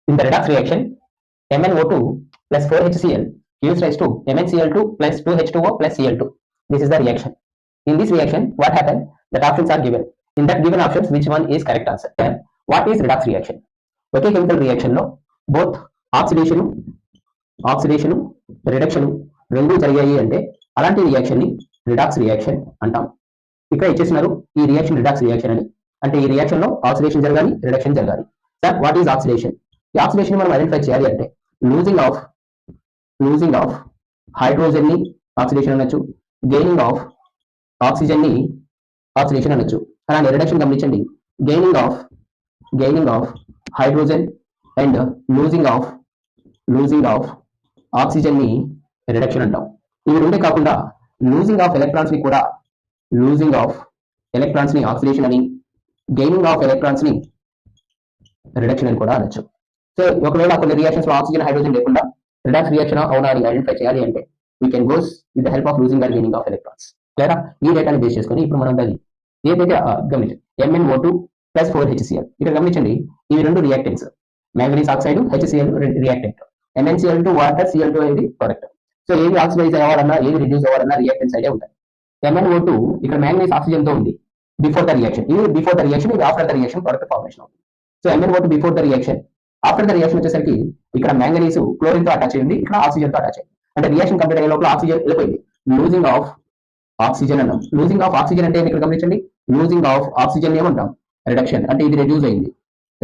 In the redox reaction, MnO2 plus 4HCl gives rise to MnCl2 plus 2H2O plus Cl2. This is the reaction. In this reaction, what happened? The options are given. In that given options, which one is correct answer? Then, what is redox reaction? Okay chemical reaction లో both oxidation reduction రెండు జరిగాయి అంటే అలాంటి reaction ని redox reaction అంటాం. ఇక్కడ ఇచ్చేస్తున్నారు ఈ రియాక్షన్ రిడాక్స్ రియాక్షన్ అని. అంటే ఈ రియాక్షన్ లో ఆక్సిడేషన్ జరగాలి, రిడక్షన్ జరగాలి. Sir what is oxidation? ఈ ఆక్సిడేషన్ మనం ఐడెంటిఫై చేయాలి అంటే లూజింగ్ ఆఫ్ హైడ్రోజన్ ని ఆక్సిడేషన్ అనొచ్చు, గెయినింగ్ ఆఫ్ ఆక్సిజన్ ని ఆక్సిడేషన్ అనొచ్చు. అలానే రిడక్షన్ గమనించండి, gaining of hydrogen and losing of oxygen ని రిడక్షన్ అంటాం. ఇవి రెండే కాకుండా లూజింగ్ ఆఫ్ ఎలక్ట్రాన్స్ ని ఆక్సిడేషన్ అని, గెయినింగ్ ఆఫ్ ఎలక్ట్రాన్స్ ని రిడక్షన్ అని కూడా అనొచ్చు. సో ఒకవేళ కొన్ని రియాక్షన్స్ లో ఆక్సిజన్ హైడ్రోజన్ లేకుండా రిడాక్స్ రియాక్షన్ అవునా అని ఐడెంటిఫై చేయాలి అంటే we can goes with the help of losing or gaining of electrons. లేదా ఈ డేటాని బేస్ చేసుకొని ఇప్పుడు మనం దాన్ని ఏదైతే గమనించండి MnO2 ప్లస్ 4HCl. ఇక్కడ గమనించండి ఇవి రెండు reactants, manganese oxide HCl reactant, MnCl2 water Cl2 అనేది ప్రొడక్ట్. సో ఏది ఆక్సిడైజ్ అవ్వాలన్నా ఏది రిడ్యూస్ అవ్వాలన్నా రియాక్టెంట్స్ అయితే ఉంటాయి. MnO2 ఇక్కడ మ్యాంగనీస్ ఆక్సిజన్ తో ఉంది బిఫోర్ ద రియాక్షన్, ఇది బిఫోర్ ద రియాక్షన్, ఇది after the reaction product formation అవుతుంది. So MnO2 before the reaction, after the reaction వచ్చేసరికి ఇక్కడ మ్యాంగనీస్ క్లోరిన్ తో అటాచ్ అయింది, ఇక్కడ ఆక్సిజన్ తో అటాచ్ అయింది. అంటే రియాక్షన్ కంప్లీట్ అయ్యే లోపల ఆక్సిజన్ వెళ్ళిపోయింది. లూజింగ్ ఆఫ్ ఆక్సిజన్ అన్నాం. లూజింగ్ ఆఫ్ ఆక్సిజన్ అంటే ఇక్కడ గమనించండి, లూజింగ్ ఆఫ్ ఆక్సిజన్ ఏమంటాం? రిడక్షన్. అంటే ఇది రెడ్యూస్ అయింది,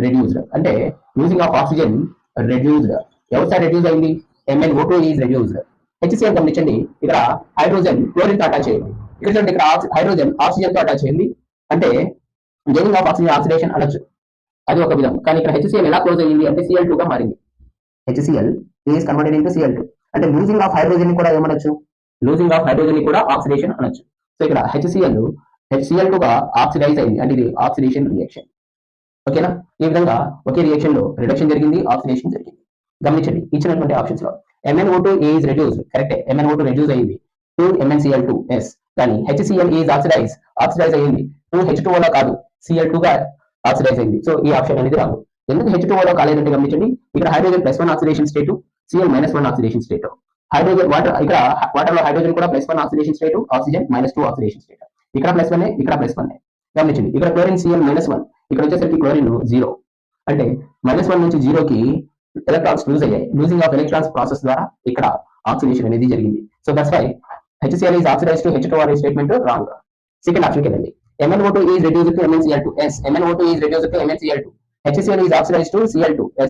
రెడ్యూస్డ్ అంటే లూజింగ్ ఆఫ్ ఆక్సిజన్ రెడ్యూస్డ్. ఎవరి సైడ్ రెడ్యూస్ అయింది? MnO2 is reduced. HCl గమనించండి, ఇక్కడ హైడ్రోజన్ క్లోరిన్ తో అటాచ్ అయింది, ఇక్కడ చూడండి ఇక్కడ హైడ్రోజన్ ఆక్సిజన్ తో అటాచ్ అయింది. అంటే గెయినింగ్ ఆఫ్ ఆక్సిజన్ ఆక్సిడేషన్ అనొచ్చు, అది ఒక విధం. కానీ ఇక్కడ HCl ఎలా క్లోజ్ అయ్యింది అంటే Cl2 గా మారింది. HCl is converted into Cl2. అంటే లూజింగ్ ఆఫ్ హైడ్రోజన్ ని కూడా ఏమనొచ్చు? లూజింగ్ ఆఫ్ హైడ్రోజన్ ని కూడా ఆక్సిడేషన్ అనొచ్చు. సో ఇక్కడ HCl2 గా ఆక్సిడైజ్ అయింది, అంటే ఇది ఆక్సిడేషన్ రియాక్షన్. ఓకేనా? ఈ విధంగా ఒకే రియాక్షన్ లో రిడక్షన్ జరిగింది, ఆక్సిడేషన్ జరిగింది. గమనించండి ఇచ్చినటువంటి ఆప్షన్స్ లో MnO2 ఈజ్ రెడ్యూస్డ్, కరెక్టే, MnO2 రెడ్యూస్ అయింది టు MnCl2, ఎస్. కానీ HCl ఈజ్ ఆక్సిడైజ్ అయ్యింది 2H2O లో కాదు, Cl2 గా ఆక్సిడైజ్ అయింది. సో ఈ ఆప్షన్ అనేది రాదు. ఎందుకు H2O లో కాలేదంటే గమనించండి, ఇక్కడ hydrogen +1 oxidation state, Cl -1 oxidation state. Hydrogen water, ఇక్కడ వాటర్ లో హైడ్రోజన్ కూడా +1 oxidation state, oxygen -2 oxidation state. ఇక్కడ +1, ఇక్కడ +1. గమనించండి ఇక్కడ క్లోరిన్ Cl -1, ఇక్కడ వచ్చేసరికి క్లోరిన్ 0. అంటే -1 నుంచి 0కి ఎలక్ట్రాన్స్ లూజ్ అయ్యాయి. లూజింగ్ ఆఫ్ ఎలక్ట్రాన్స్ ప్రాసెస్ ద్వారా ఇక్కడ ఆక్సిడేషన్ అనేది జరిగింది. So that's why HCl is oxidized to H2O అనే స్టేట్మెంట్ రాంగ్. సెకండ్ ఆప్షన్ కి వెళ్ళండి. MnO2 is reduced to MnCl2, yes. MnO2 is reduced to MnCl2. HCl is oxidized to Cl2, yes.